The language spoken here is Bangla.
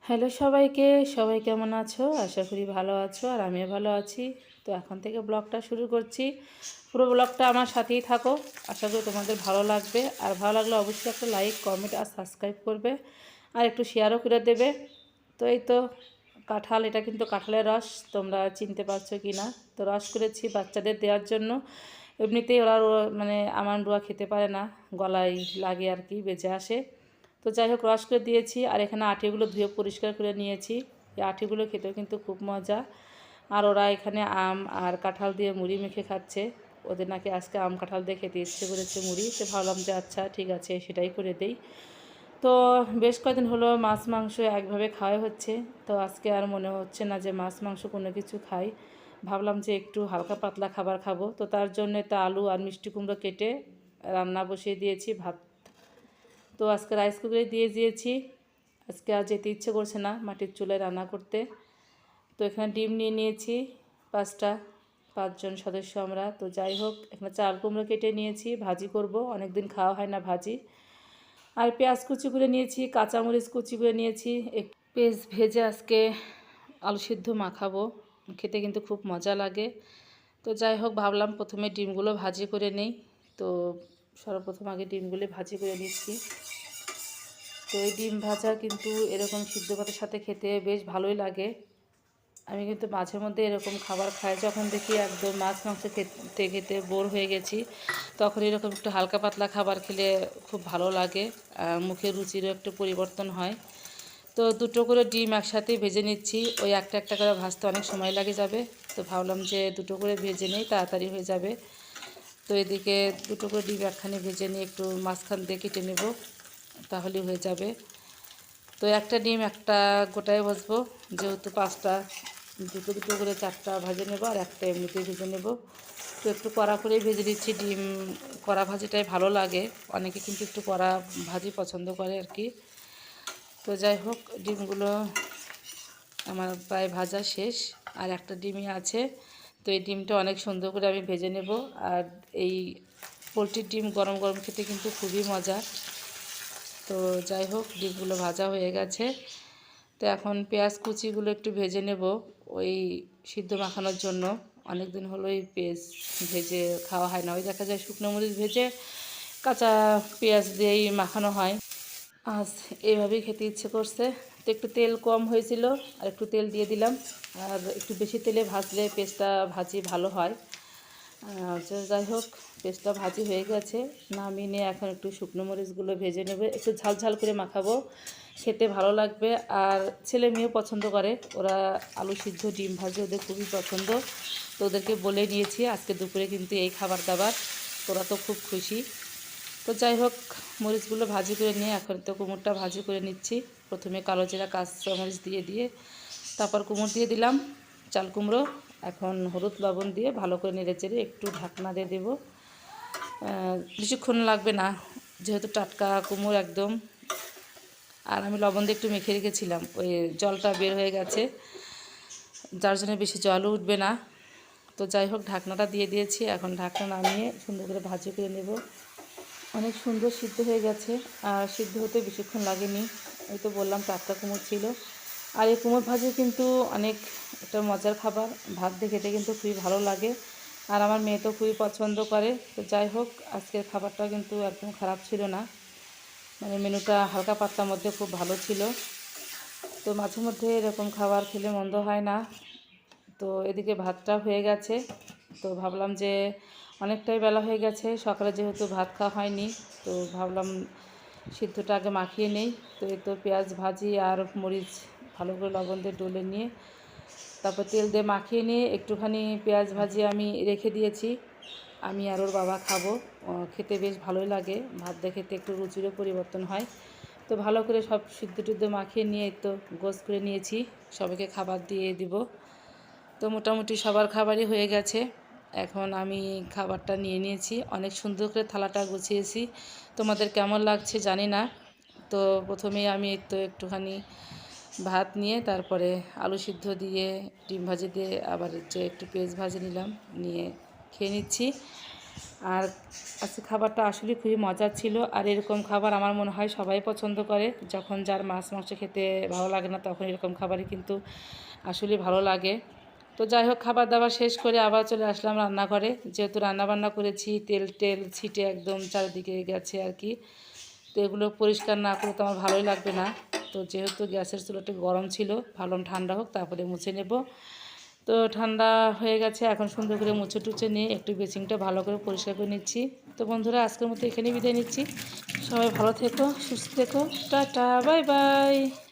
হ্যালো সবাইকে, সবাই কেমন আছো? আশা করি ভালো আছো আর আমিও ভালো আছি। তো এখন থেকে ব্লগটা শুরু করছি। পুরো ব্লগটা আমার সাথেই থাকো। আশা করি তোমাদের ভালো লাগবে। আর ভালো লাগলে অবশ্যই একটা লাইক, কমেন্ট আর সাবস্ক্রাইব করবে। আর একটু শেয়ারও করে দেবে। তো এই তো কাঁঠাল, এটা কিন্তু কাঁঠালের রস, তোমরা চিনতে পারছো কি না। তো রস করেছি বাচ্চাদের দেওয়ার জন্য। এমনিতেই ওরা মানে আমার রুয়া খেতে পারে না, গলায় লাগে আর কি, বেঁচে আসে। তো যাই হোক, রস করে দিয়েছি। আর এখানে আটিগুলো ধুয়ে পরিষ্কার করে নিয়েছি। এই আটিগুলো খেতেও কিন্তু খুব মজা। আর ওরা এখানে আম আর কাঁঠাল দিয়ে মুড়ি মেখে খাচ্ছে। ওদের নাকি আজকে আম কাঁঠাল দিয়ে খেতে ইচ্ছে করেছে মুড়ি। তো ভাবলাম যে আচ্ছা ঠিক আছে, সেটাই করে দেই। তো বেশ কয়েকদিন হলো মাছ মাংস একভাবে খাওয়া হচ্ছে। তো আজকে আর মনে হচ্ছে না যে মাছ মাংস কোনো কিছু খাই। ভাবলাম যে একটু হালকা পাতলা খাবার খাবো। তো তার জন্য তো আলু আর মিষ্টি কুমড়ো কেটে রান্না বসিয়ে দিয়েছি, ভাত। তো আজকে রাইস কুকারে দিয়ে দিয়েছি। আজকে আর যেতে ইচ্ছে করছে না মাটির চুলায় রান্না করতে। তো এখানে ডিম নিয়ে নিয়েছি 5টা, 5জন সদস্য আমরা। তো যাই হোক, এখানে চাল কুমড়ো কেটে নিয়েছি, ভাজি করব, অনেক দিন খাওয়া হয় না ভাজি। আর পেঁয়াজ কুচি করে নিয়েছি, কাঁচামরিচ কুচি করে নিয়েছি। একটু পেঁয়াজ ভেজে আজকে আলু সিদ্ধ মাখাবো, খেতে কিন্তু খুব মজা লাগে। তো যাই হোক, ভাবলাম প্রথমে ডিমগুলো ভাজি করে নেই। তো সর্বপ্রথম আগে ডিমগুলো ভাজি করে নিচ্ছি। তো এই ডিম ভাজা কিন্তু এরকম সিদ্ধ ভাতের সাথে খেতে বেশ ভালোই লাগে। আমি কিন্তু মাঝে মধ্যে এরকম খাবার খাই, যখন দেখি একদম মাছ মাংস খেতে খেতে বোর হয়ে গেছি, তখন এরকম একটু হালকা পাতলা খাবার খেলে খুব ভালো লাগে। মুখের রুচিরও একটু পরিবর্তন হয়। তো দুটো করে ডিম একসাথেই ভেজে নিচ্ছি। ওই একটা একটা করে ভাজতে অনেক সময় লাগে যাবে। তো ভাবলাম যে দুটো করে ভেজে নেই, তাড়াতাড়ি হয়ে যাবে। তো এদিকে দুটো করে ডিম একখানে ভেজে নিয়ে একটু মাঝখান দিয়ে কেটে নেব, তাহলেই হয়ে যাবে। তো একটা ডিম একটা গোটায় ভাজবো, যেহেতু 5টা, দুটো দুটো করে 4টা ভেজে নেব আর একটা এমনিতেই ভেজে নেব। তো একটু কড়া করেই ভেজে দিচ্ছি ডিম। কড়া ভাজিটাই ভালো লাগে, অনেকে কিন্তু একটু কড়া ভাজি পছন্দ করে আর কি। তো যাই হোক, ডিমগুলো আমার প্রায় ভাজা শেষ, আর একটা ডিমই আছে। তো এই ডিমটা অনেক সুন্দর করে আমি ভেজে নেব। আর এই পোলট্রির ডিম গরম গরম খেতে কিন্তু খুবই মজা। তো যাই হোক, ডিমগুলো ভাজা হয়ে গেছে। তো এখন পেঁয়াজ কুচিগুলো একটু ভেজে নেব, ওই সিদ্ধ মাখানোর জন্য। অনেক দিন হলো এই পেঁয়াজ ভেজে খাওয়া হয় না। ওই দেখা যায় শুকনো মরিচ ভেজে কাঁচা পেঁয়াজ দিয়েই মাখানো হয়। আজ এইভাবেই খেতে ইচ্ছে করছে। তো একটু তেল কম হয়েছিল, আর একটু তেল দিয়ে দিলাম। আর একটু বেশি তেলে ভাজলে পেঁয়াজটা ভাজি ভালো হয়। যাই হোক, পেঁয়াজটা ভাজি হয়ে গেছে। নামিয়ে নিয়ে এখন একটু শুকনো মরিচগুলো ভেজে নেবে, একটু ঝাল ঝাল করে মাখাবো, খেতে ভালো লাগবে। আর ছেলে মেয়েও পছন্দ করে, ওরা আলু সিদ্ধ ডিম ভাজি ওদের খুবই পছন্দ। তো ওদেরকে বলে নিয়েছি আজকে দুপুরে কিন্তু এই খাবার দাবার। ওরা তো খুব খুশি। তো যাই হোক, মরিচগুলো ভাজি করে নিয়ে এখন তো কুমড়টা ভাজি করে নিচ্ছি। প্রথমে কালো জিরা কাঁচা মরিচ দিয়ে দিয়ে তারপর কুমড় দিয়ে দিলাম, চাল কুমড়ো। এখন হলুদ লবণ দিয়ে ভালো করে নেড়ে চেড়ে একটু ঢাকনা দিয়ে দেবো। বেশিক্ষণ লাগবে না, যেহেতু টাটকা কুমড়ো একদম। আর আমি লবণ দিয়ে একটু মেখে রেখেছিলাম, ওই জলটা বের হয়ে গেছে, যার জন্য বেশি জলও উঠবে না। তো যাই হোক, ঢাকনাটা দিয়ে দিয়েছি। এখন ঢাকনা নামিয়ে সুন্দর করে ভাজি করে নেব। অনেক সুন্দর সিদ্ধ হয়ে গেছে, আর সিদ্ধ হতে বেশিক্ষণ লাগেনি। এই তো বললাম টাটকা কুমড়ো ছিল। আর এই কুমড়ো ভাজি কিন্তু অনেক একটা মজার খাবার, ভাত দিয়ে খেতে কিন্তু খুবই ভালো লাগে। আর আমার মেয়ে তো খুবই পছন্দ করে। তো যাই হোক, আজকের খাবারটা কিন্তু একদম খারাপ ছিল না, মানে মেনুটা হালকা পাতলার মধ্যে খুব ভালো ছিল। তো মাঝে মধ্যে এরকম খাবার খেলে মন্দ হয় না। তো এদিকে ভাতটা হয়ে গেছে। তো ভাবলাম যে অনেকটাই বেলা হয়ে গেছে, সকালে যেহেতু ভাত খাওয়া হয়নি, তো ভাবলাম সিদ্ধটা আগে মাখিয়ে নেই। তো এই তো পেঁয়াজ ভাজি আর মরিচ ভালো করে লবণ দিয়ে ডলে নিয়ে তারপর তেল দিয়ে মাখিয়ে নিয়ে একটুখানি পেঁয়াজ ভাজি আমি রেখে দিয়েছি। আমি আর ওর বাবা খাবো, খেতে বেশ ভালোই লাগে, ভাত দিয়ে খেতে একটু রুচিরও পরিবর্তন হয়। তো ভালো করে সব সিদ্ধ টিদ্ধ মাখিয়ে নিয়ে তো গোছ করে নিয়েছি, সবাইকে খাবার দিয়ে দিব। তো মোটামুটি সবার খাবারই হয়ে গেছে। এখন আমি খাবারটা নিয়ে নিয়েছি, অনেক সুন্দর করে থালাটা গুছিয়েছি। তোমাদের কেমন লাগছে জানি না। তো প্রথমেই আমি একটুখানি ভাত নিয়ে তারপরে আলু সিদ্ধ দিয়ে ডিম ভাজি দিয়ে আবার যে একটু পেঁয়াজ ভাজি নিলাম, নিয়ে খেয়ে নিচ্ছি। আর আজকে খাবারটা আসলে খুবই মজার ছিল। আর এরকম খাবার আমার মনে হয় সবাই পছন্দ করে। যখন যার মাছ মাংস খেতে ভালো লাগে না তখন এরকম খাবারই কিন্তু আসলে ভালো লাগে। তো যাই হোক, খাবার দাবার শেষ করে আবার চলে আসলাম রান্নাঘরে। যেহেতু রান্নাবান্না করেছি, তেল টেল ছিটে একদম চারিদিকে গেছে আর কি। তো এগুলো পরিষ্কার না করে তো আমার ভালোই লাগবে না। তো যেহেতু গ্যাসের চুলাটা গরম ছিল, ভাবলাম ঠান্ডা হোক তারপরে মুছে নেব। তো ঠান্ডা হয়ে গেছে, এখন সুন্দর করে মুছে টুছে নিয়ে একটু বেসিনটা ভালো করে পরিষ্কার করে নিচ্ছি। তো বন্ধুরা, আজকের মতো এখানেই বিদায় নিচ্ছি। সবাই ভালো থেকো, সুস্থ থেকো, টাটা, বাই বাই।